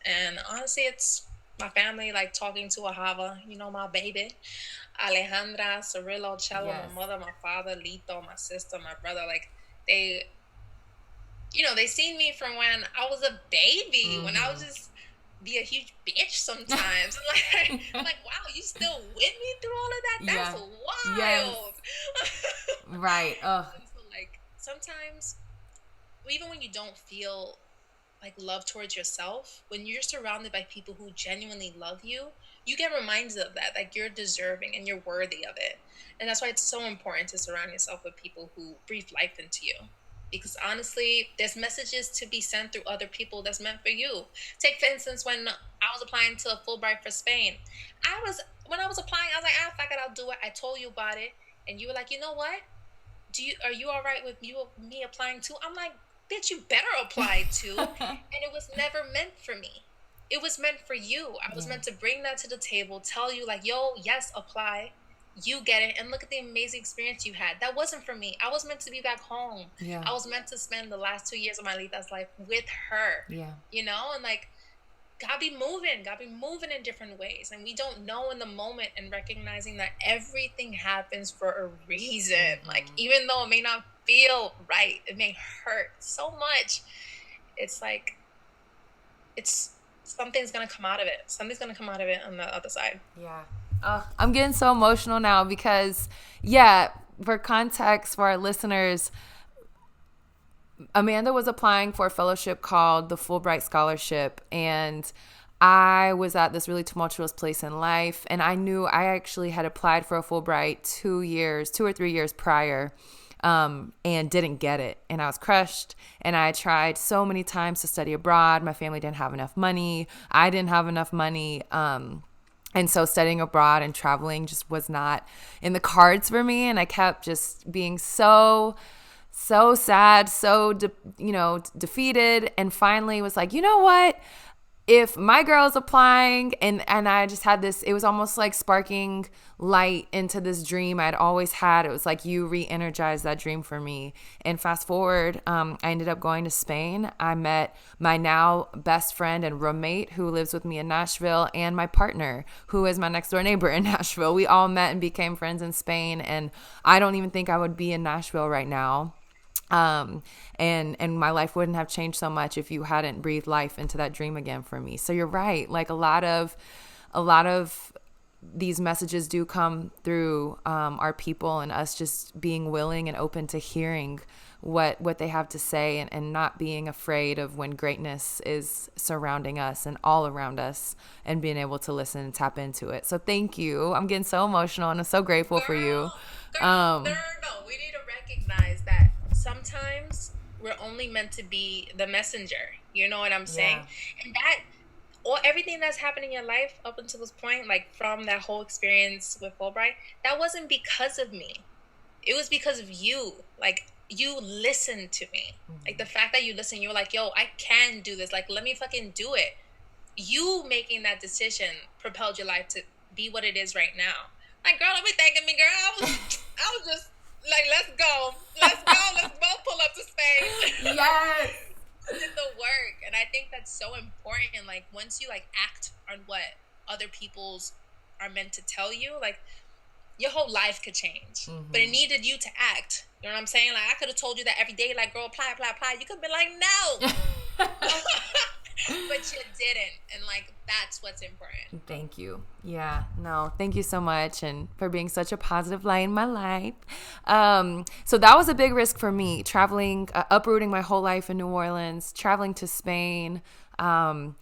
B: And honestly, it's my family, like talking to Ahava, my baby, Alejandra, Cirillo, Cello,
A: Yes.
B: my mother, my father, Lito, my sister, my brother. Like they, they seen me from when I was a baby, when I was just be a huge bitch sometimes. I'm like, wow, you still with me through all of that? That's
A: Yes.
B: wild.
A: Right. Ugh.
B: And so, like, sometimes, even when you don't feel like love towards yourself, when you're surrounded by people who genuinely love you, you get reminded of that, like you're deserving and you're worthy of it. And that's why it's so important to surround yourself with people who breathe life into you. Because honestly, there's messages to be sent through other people that's meant for you. Take for instance, when I was applying to a Fulbright for Spain, when I was applying, I was like, fuck it, I'll do it. I told you about it, and you were like, you know what? Are you all right with me applying too? I'm like, bitch, you better apply too. And it was never meant for me. It was meant for you. I was meant to bring that to the table, tell you like, yo, yes, apply. You get it, and look at the amazing experience you had. That wasn't for me. I was meant to be back home.
A: Yeah.
B: I was meant to spend the last 2 years of my Lita's life with her.
A: Yeah.
B: And like, God be moving in different ways. And we don't know in the moment, and recognizing that everything happens for a reason. Like, even though it may not feel right, it may hurt so much. It's like, something's going to come out of it. Something's going to come out of it on the other side.
A: Yeah. I'm getting so emotional now because, for context for our listeners, Amanda was applying for a fellowship called the Fulbright Scholarship, and I was at this really tumultuous place in life, and I knew I actually had applied for a Fulbright 2 or 3 years prior, and didn't get it. And I was crushed, and I tried so many times to study abroad. My family didn't have enough money. I didn't have enough money. And so studying abroad and traveling just was not in the cards for me. And I kept just being so sad, so, defeated. And finally was like, you know what? If my girl's applying, and I just had this, it was almost like sparking light into this dream I'd always had. It was like you re-energized that dream for me. And fast forward, I ended up going to Spain. I met my now best friend and roommate who lives with me in Nashville, and my partner who is my next door neighbor in Nashville. We all met and became friends in Spain, and I don't even think I would be in Nashville right now. And my life wouldn't have changed so much if you hadn't breathed life into that dream again for me. So you're right. Like a lot of these messages do come through, our people, and us just being willing and open to hearing what they have to say, and not being afraid of when greatness is surrounding us and all around us, and being able to listen and tap into it. So thank you. I'm getting so emotional, and I'm so grateful for you.
B: No, we need to recognize that sometimes we're only meant to be the messenger. You know what I'm saying? Yeah. And everything that's happened in your life up until this point, like from that whole experience with Fulbright, that wasn't because of me. It was because of you. Like, you listened to me. Like, the fact that you listened, you were like, yo, I can do this. Like, let me fucking do it. You making that decision propelled your life to be what it is right now. Like, girl, don't be thanking me, girl. I was just like, let's go. Let's both pull up to Spain.
A: Yes.
B: Did the work. And I think that's so important. Like, once you like act on what other people's are meant to tell you, like, your whole life could change. But it needed you to act. You know what I'm saying? Like, I could have told you that every day, like, girl, apply. You could have been like, no. But you didn't. And like, that's what's important.
A: Thank you. Yeah, no, thank you so much, and for being such a positive light in my life. So that was a big risk for me, traveling, uprooting my whole life in New Orleans, traveling to Spain, and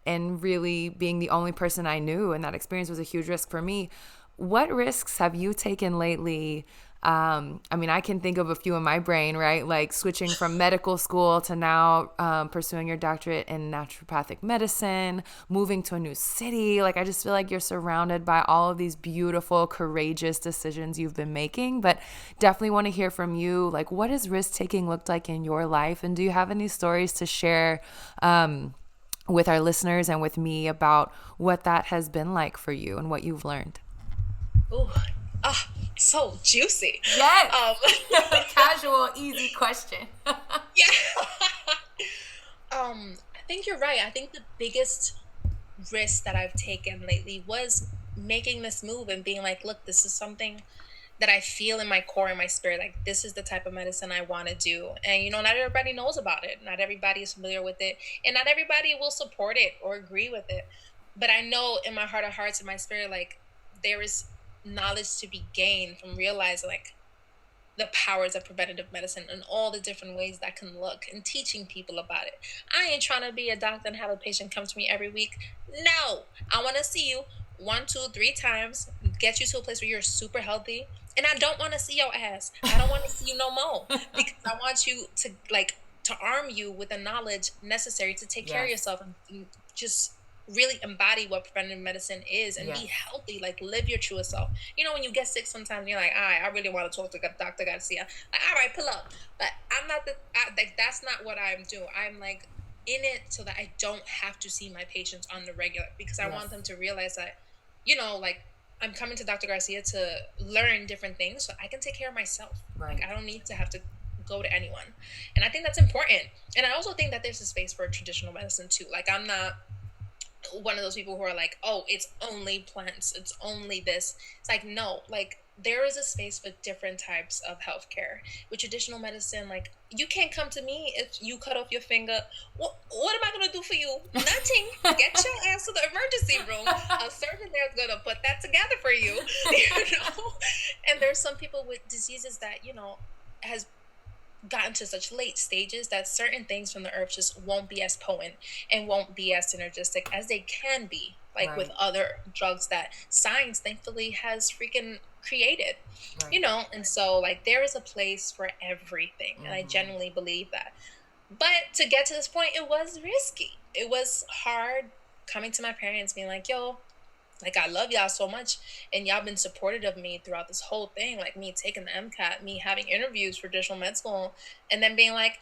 A: really being the only person I knew, and that experience was a huge risk for me. What risks have you taken lately? I mean, I can think of a few in my brain, right? Like switching from medical school to now pursuing your doctorate in naturopathic medicine, moving to a new city. Like, I just feel like you're surrounded by all of these beautiful, courageous decisions you've been making. But definitely want to hear from you. Like, what has risk taking looked like in your life? And do you have any stories to share with our listeners and with me about what that has been like for you and what you've learned?
B: Ooh, so juicy.
A: Yes. Casual, easy question.
B: Yeah. I think you're right. I think the biggest risk that I've taken lately was making this move and being like, look, this is something that I feel in my core, in my spirit. Like, this is the type of medicine I want to do. And, you know, not everybody knows about it. Not everybody is familiar with it. And not everybody will support it or agree with it. But I know in my heart of hearts, in my spirit, like, there is knowledge to be gained from realizing, like, the powers of preventative medicine and all the different ways that can look, and teaching people about it. I ain't trying to be a doctor and have a patient come to me every week. No, I want to see you 1, 2, 3 times, get you to a place where you're super healthy. And I don't want to see your ass. I don't want to see you no more, because I want you to, like, to arm you with the knowledge necessary to take care of yourself and just really embody what preventative medicine is and be healthy, like live your truest self. You know, when you get sick sometimes you're like, all right, I really want to talk to Dr. Garcia. Like, all right, pull up. But I'm not like, that's not what I'm doing. I'm like in it so that I don't have to see my patients on the regular, because I want them to realize that, you know, like, I'm coming to Dr. Garcia to learn different things so I can take care of myself. Like, I don't need to have to go to anyone. And I think that's important. And I also think that there's a space for traditional medicine too. Like, I'm not one of those people who are like, oh, it's only plants, it's only this. It's like, no, like, there is a space for different types of healthcare. With traditional medicine, like, you can't come to me if you cut off your finger. What am I gonna do for you? Nothing. Get your ass to the emergency room. A surgeon there is gonna put that together for you. You know. And there's some people with diseases that, you know, has gotten to such late stages that certain things from the herbs just won't be as potent and won't be as synergistic as they can be, like with other drugs that science thankfully has freaking created, you know. And so, like, there is a place for everything, and I genuinely believe that. But to get to this point, it was risky. It was hard coming to my parents being like, yo, like, I love y'all so much, and y'all been supportive of me throughout this whole thing. Like, me taking the MCAT, me having interviews for traditional med school, and then being like,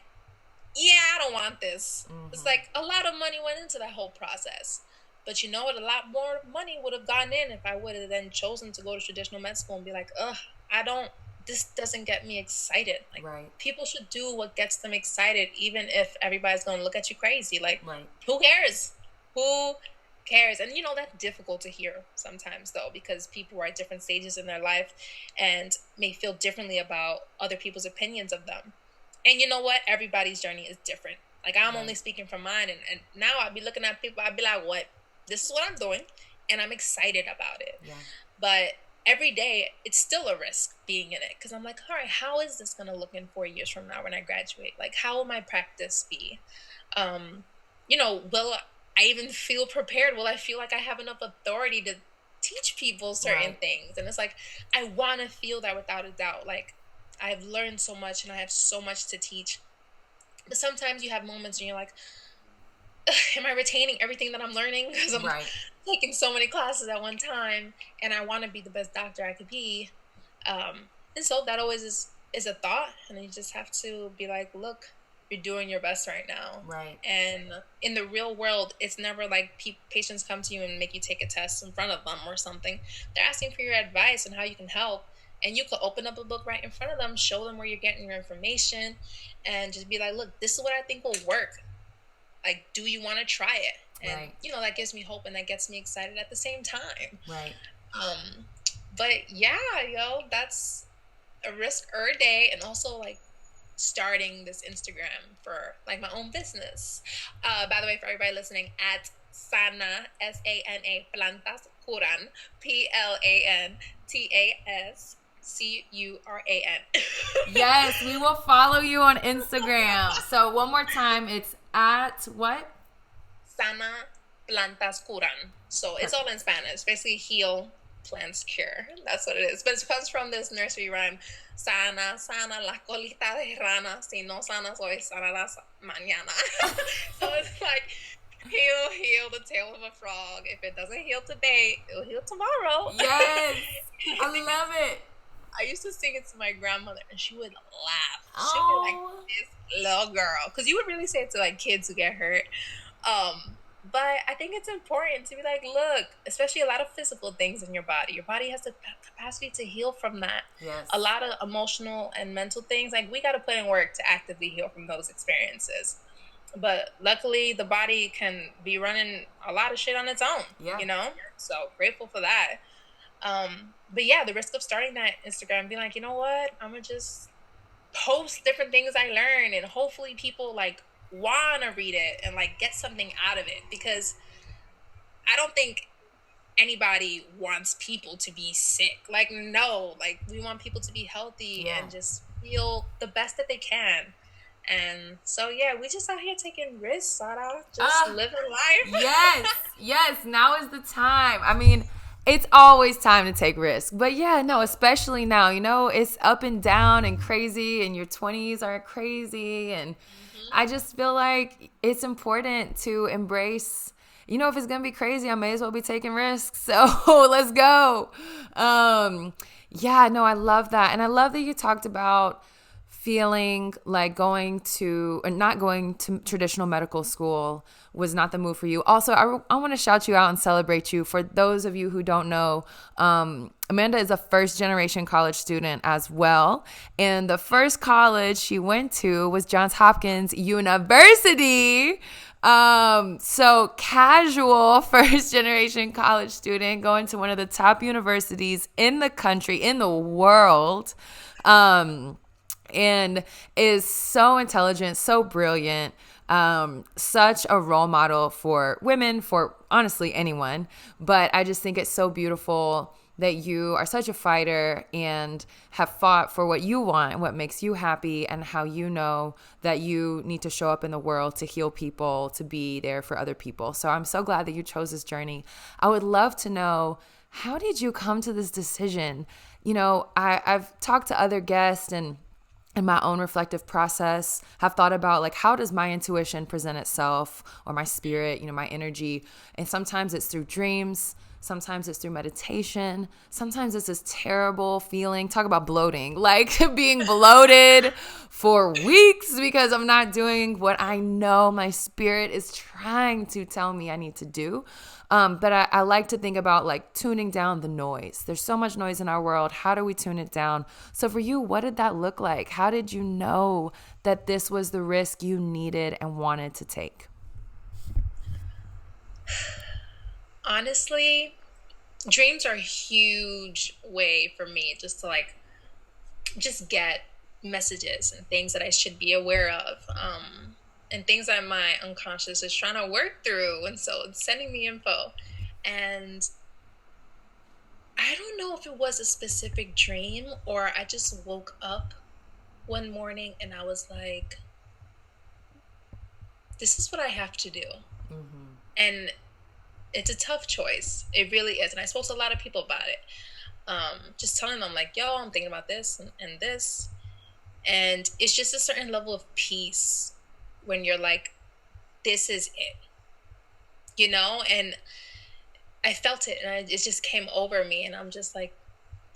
B: yeah, I don't want this. It's like a lot of money went into that whole process. But you know what? A lot more money would have gone in if I would have then chosen to go to traditional med school and be like, ugh, this doesn't get me excited. Like, people should do what gets them excited, even if everybody's going to look at you crazy. Like, who cares? Who cares? And, you know, that's difficult to hear sometimes, though, because people are at different stages in their life and may feel differently about other people's opinions of them. And you know what? Everybody's journey is different. Like, I'm only speaking from mine, and now I'd be looking at people, I'd be like, what? This is what I'm doing, and I'm excited about it. But every day, it's still a risk being in it, because I'm like, all right, how is this going to look in 4 years from now when I graduate? Like, how will my practice be? You know, will I even feel prepared? Will I feel like I have enough authority to teach people certain things? And it's like, I want to feel that without a doubt. Like, I've learned so much and I have so much to teach. But sometimes you have moments and you're like, am I retaining everything that I'm learning? Because I'm taking so many classes at one time, and I want to be the best doctor I could be. And so that always is a thought. And you just have to be like, look, you're doing your best right now.
A: Right.
B: And in the real world, it's never like patients come to you and make you take a test in front of them or something. They're asking for your advice and how you can help. And you could open up a book right in front of them, show them where you're getting your information, and just be like, look, this is what I think will work. Like, do you want to try it? And,
A: Right.
B: that gives me hope and that gets me excited at the same time.
A: Right.
B: But yeah, that's a risk day. And also, like, starting this Instagram for like my own business. By the way, for everybody listening, at Sana, SANA, Plantas Curan, PLANTASCURAN.
A: Yes, we will follow you on Instagram. So one more time, it's at what?
B: Sana Plantas Curan. So it's all in Spanish. Basically, heal, plants cure. That's what it is. But it comes from this nursery rhyme. Sana, sana la colita de rana. Si no sanas hoy, sanarás mañana. So it's like, heal the tail of a frog. If it doesn't heal today, it'll heal tomorrow.
A: Yes, I love it.
B: I used to sing it to my grandmother, and she would laugh. She'd be like, this little girl. Because you would really say it to, like, kids who get hurt. But I think it's important to be like, look, especially a lot of physical things in your body. Your body has the capacity to heal from that.
A: Yes.
B: A lot of emotional and mental things. Like, we got to put in work to actively heal from those experiences. But luckily, the body can be running a lot of shit on its own.
A: Yeah.
B: So grateful for that. But yeah, the risk of starting that Instagram, being like, you know what? I'm going to just post different things I learn, and hopefully people like want to read it and like get something out of it, because I don't think anybody wants people to be sick. Like, no, like, we want people to be healthy and just feel the best that they can. And so yeah, we just out here taking risks, Sarah, just living life.
A: Yes, now is the time. I mean, it's always time to take risks. But yeah, no, especially now, it's up and down and crazy, and your 20s are crazy. And I just feel like it's important to embrace, if it's going to be crazy, I may as well be taking risks. So let's go. Yeah, no, I love that. And I love that you talked about feeling like not going to traditional medical school was not the move for you. Also, I want to shout you out and celebrate you. For those of you who don't know, Amanda is a first-generation college student as well. And the first college she went to was Johns Hopkins University. So casual first-generation college student going to one of the top universities in the country, in the world. And is so intelligent, so brilliant, such a role model for women, for honestly anyone. But I just think it's so beautiful that you are such a fighter and have fought for what you want and what makes you happy, and how you know that you need to show up in the world to heal people, to be there for other people. So I'm so glad that you chose this journey. I would love to know, how did you come to this decision? I've talked to other guests and in my own reflective process, have thought about like, how does my intuition present itself, or my spirit, my energy? And sometimes it's through dreams. Sometimes it's through meditation. Sometimes it's this terrible feeling. Talk about bloating, like being bloated for weeks because I'm not doing what I know my spirit is trying to tell me I need to do. But I like to think about like tuning down the noise. There's so much noise in our world. How do we tune it down? So for you, what did that look like? How did you know that this was the risk you needed and wanted to take?
B: Honestly, dreams are a huge way for me just to like just get messages and things that I should be aware of, and things that my unconscious is trying to work through, and so it's sending me info. And I don't know if it was a specific dream, or I just woke up one morning and I was like, this is what I have to do. And it's a tough choice. It really is. And I spoke to a lot of people about it. Just telling them like, yo, I'm thinking about this and this. And it's just a certain level of peace when you're like, this is it, and I felt it, and it just came over me, and I'm just like,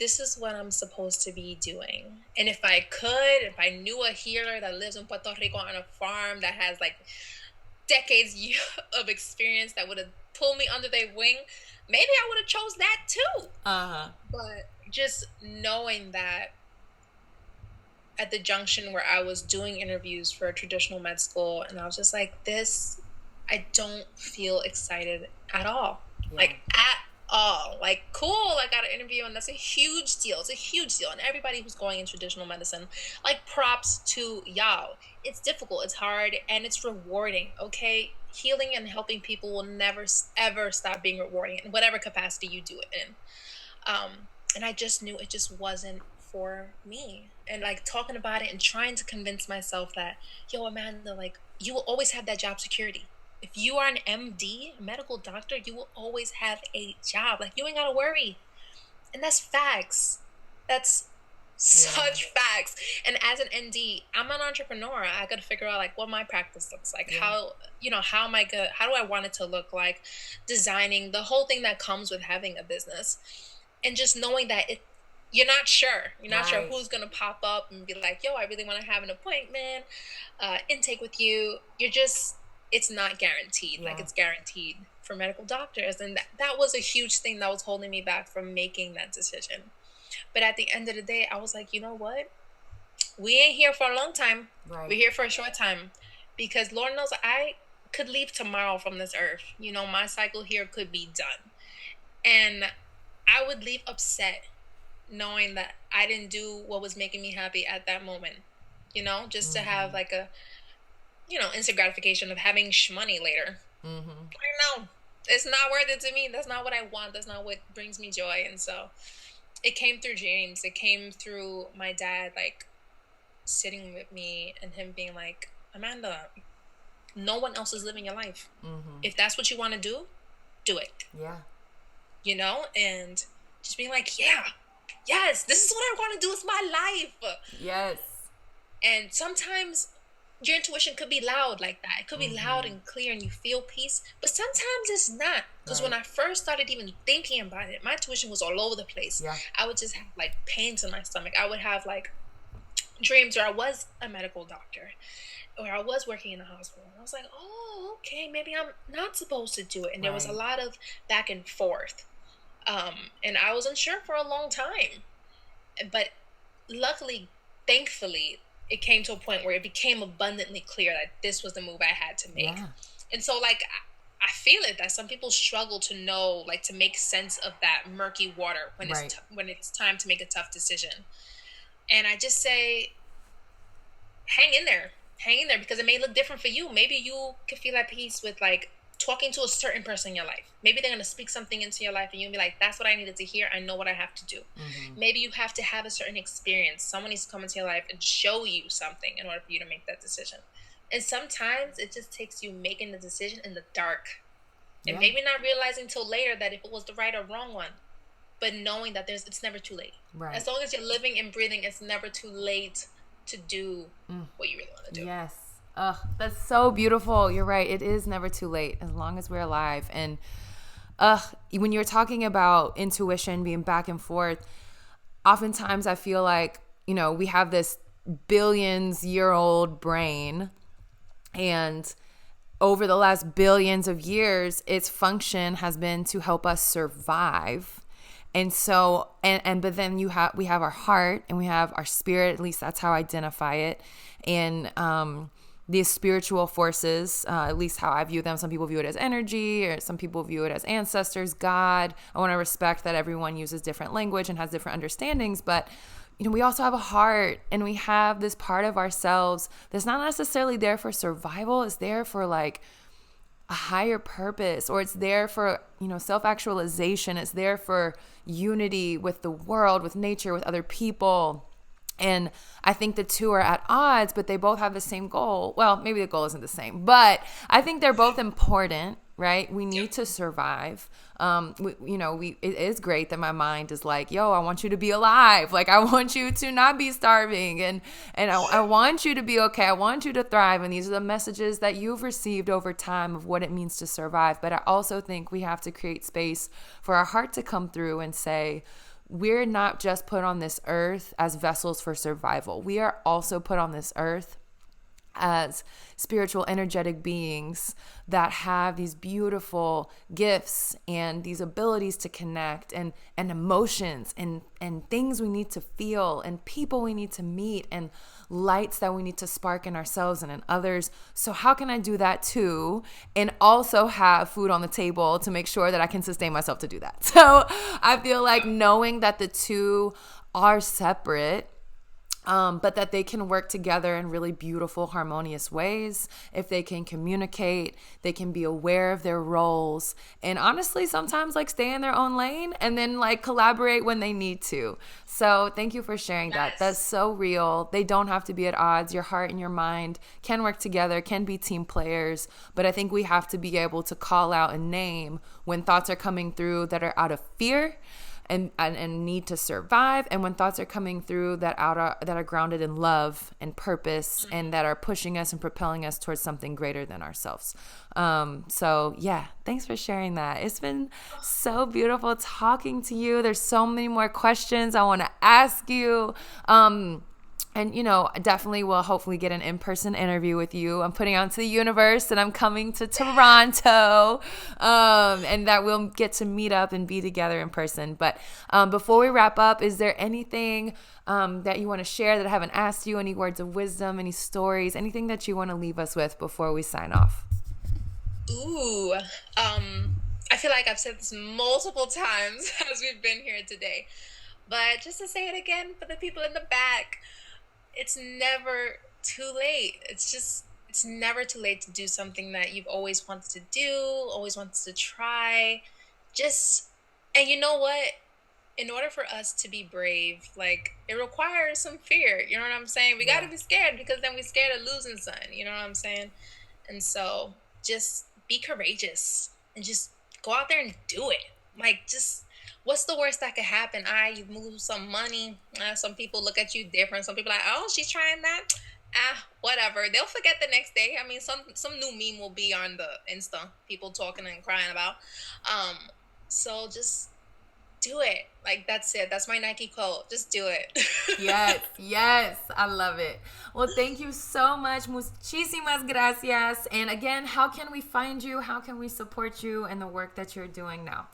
B: this is what I'm supposed to be doing. And if I knew a healer that lives in Puerto Rico on a farm that has like decades of experience that would have pulled me under their wing, maybe I would have chose that too. But just knowing that at the junction where I was doing interviews for a traditional med school, and I was just like, this, I don't feel excited at all. Yeah. Like at all. Like, cool, I got an interview, and that's a huge deal. It's a huge deal. And everybody who's going in traditional medicine, like, props to y'all. It's difficult, it's hard, and it's rewarding, okay? Healing and helping people will never, ever stop being rewarding in whatever capacity you do it in. And I just knew it just wasn't for me. And like talking about it and trying to convince myself that, yo, Amanda, like, you will always have that job security. If you are an MD, a medical doctor, you will always have a job. Like, you ain't gotta worry. And that's facts. That's such facts. And as an ND, I'm an entrepreneur. I gotta figure out like what my practice looks like. How do I want it to look like, designing the whole thing that comes with having a business. And just knowing that you're not sure. You're not sure who's going to pop up and be like, yo, I really want to have an appointment, intake with you. It's not guaranteed. Yeah. Like, it's guaranteed for medical doctors. And that was a huge thing that was holding me back from making that decision. But at the end of the day, I was like, you know what? We ain't here for a long time. Right. We're here for a short time. Because Lord knows I could leave tomorrow from this earth. You know, my cycle here could be done. And I would leave upset knowing that I didn't do what was making me happy at that moment, you know, just to have like a, instant gratification of having money later. I know it's not worth it to me. That's not what I want. That's not what brings me joy. And so it came through James. It came through my dad, like, sitting with me and him being like, Amanda, no one else is living your life. If that's what you want to do it. Yeah. You know, and just being like, yes, this is what I want to do with my life. Yes. And sometimes your intuition could be loud like that. It could be loud and clear and you feel peace, but sometimes it's not. Because when I first started even thinking about it, my intuition was all over the place. Yeah. I would just have like pains in my stomach. I would have like dreams where I was a medical doctor or I was working in a hospital. And I was like, oh, okay, maybe I'm not supposed to do it. And there was a lot of back and forth. And I was unsure for a long time. But luckily, thankfully, it came to a point where it became abundantly clear that this was the move I had to make. Yeah. And so, like, I feel it that some people struggle to know, like, to make sense of that murky water when it's time to make a tough decision. And I just say, hang in there, because it may look different for you. Maybe you can feel at peace with, like, talking to a certain person in your life. Maybe they're going to speak something into your life and you'll be like, that's what I needed to hear. I know what I have to do. Maybe you have to have a certain experience. Someone needs to come into your life and show you something in order for you to make that decision. And sometimes it just takes you making the decision in the dark and maybe not realizing till later that if it was the right or wrong one, but knowing that it's never too late. Right. As long as you're living and breathing, it's never too late to do what you really want to do.
A: Yes. Oh, that's so beautiful. You're right. It is never too late as long as we're alive. And when you're talking about intuition being back and forth, oftentimes I feel like, we have this billions-year-old brain, and over the last billions of years, its function has been to help us survive. And so, but then we have our heart and we have our spirit, at least that's how I identify it. And, these spiritual forces, at least how I view them. Some people view it as energy, or some people view it as ancestors, God. I want to respect that everyone uses different language and has different understandings, but we also have a heart, and we have this part of ourselves that's not necessarily there for survival. It's there for like a higher purpose, or it's there for, self-actualization. It's there for unity with the world, with nature, with other people. And I think the two are at odds, but they both have the same goal. Well, maybe the goal isn't the same, but I think they're both important, right? We need to survive. It is great that my mind is like, yo, I want you to be alive. Like, I want you to not be starving, and I want you to be okay. I want you to thrive. And these are the messages that you've received over time of what it means to survive. But I also think we have to create space for our heart to come through and say, we're not just put on this earth as vessels for survival. We are also put on this earth as spiritual, energetic beings that have these beautiful gifts and these abilities to connect, and emotions and things we need to feel, and people we need to meet, and lights that we need to spark in ourselves and in others. So how can I do that too, and also have food on the table to make sure that I can sustain myself to do that? So I feel like knowing that the two are separate, but that they can work together in really beautiful, harmonious ways. If they can communicate, they can be aware of their roles, and honestly, sometimes like stay in their own lane and then like collaborate when they need to. So thank you for sharing that. That's so real. They don't have to be at odds. Your heart and your mind can work together, can be team players, but I think we have to be able to call out and name when thoughts are coming through that are out of fear and need to survive, and when thoughts are coming through that are grounded in love and purpose, and that are pushing us and propelling us towards something greater than ourselves. So yeah, thanks for sharing that. It's been so beautiful talking to you. There's so many more questions I want to ask you. And, you know, definitely will hopefully get an in-person interview with you. I'm putting out to the universe and I'm coming to Toronto, and that we'll get to meet up and be together in person. But before we wrap up, is there anything that you want to share that I haven't asked you? Any words of wisdom, any stories, anything that you want to leave us with before we sign off?
B: Ooh, I feel like I've said this multiple times as we've been here today, but just to say it again for the people in the back, it's never too late. It's never too late to do something that you've always wanted to do, always wanted to try. And you know what? In order for us to be brave, like, it requires some fear. You know what I'm saying? We got to be scared, because then we're scared of losing something. You know what I'm saying? And so just be courageous and just go out there and do it. Like, just, what's the worst that could happen? You move some money. Some people look at you different. Some people are like, oh, she's trying that. Whatever. They'll forget the next day. I mean, some new meme will be on the Insta, people talking and crying about. So just do it. Like, that's it. That's my Nike quote. Just do it.
A: Yes. I love it. Well, thank you so much. Muchísimas gracias. And again, how can we find you? How can we support you and the work that you're doing now?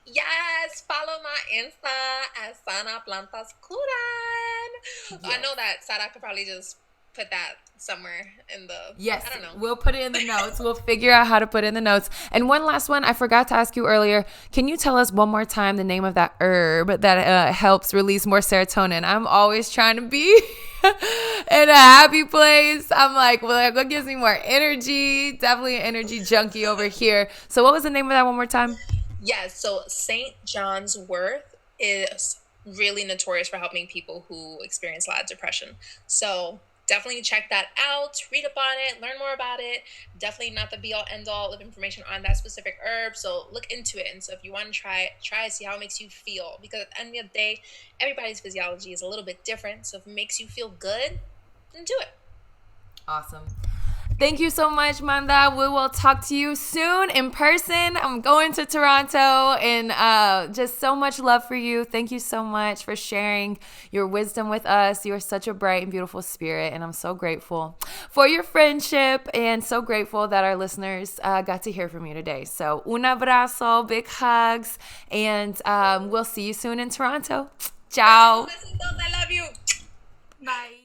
B: Yes, follow my Insta at Sana Plantas Curan. Yes. I know that Sarah could probably just put that somewhere in the...
A: Yes,
B: I don't know.
A: We'll put it in the notes. We'll figure out how to put it in the notes. And one last one, I forgot to ask you earlier. Can you tell us one more time the name of that herb that helps release more serotonin? I'm always trying to be in a happy place. I'm like, well, what gives me more energy? Definitely an energy junkie over here. So what was the name of that one more time?
B: Yes, so St. John's Wort is really notorious for helping people who experience a lot of depression. So definitely check that out, read up on it, learn more about it. Definitely not the be-all, end-all of information on that specific herb, so look into it. And so if you want to try it, see how it makes you feel. Because at the end of the day, everybody's physiology is a little bit different. So if it makes you feel good, then do it.
A: Awesome. Thank you so much, Manda. We will talk to you soon in person. I'm going to Toronto, and just so much love for you. Thank you so much for sharing your wisdom with us. You are such a bright and beautiful spirit, and I'm so grateful for your friendship, and so grateful that our listeners got to hear from you today. So, un abrazo, big hugs, and we'll see you soon in Toronto. Ciao.
B: I love you.
A: Bye.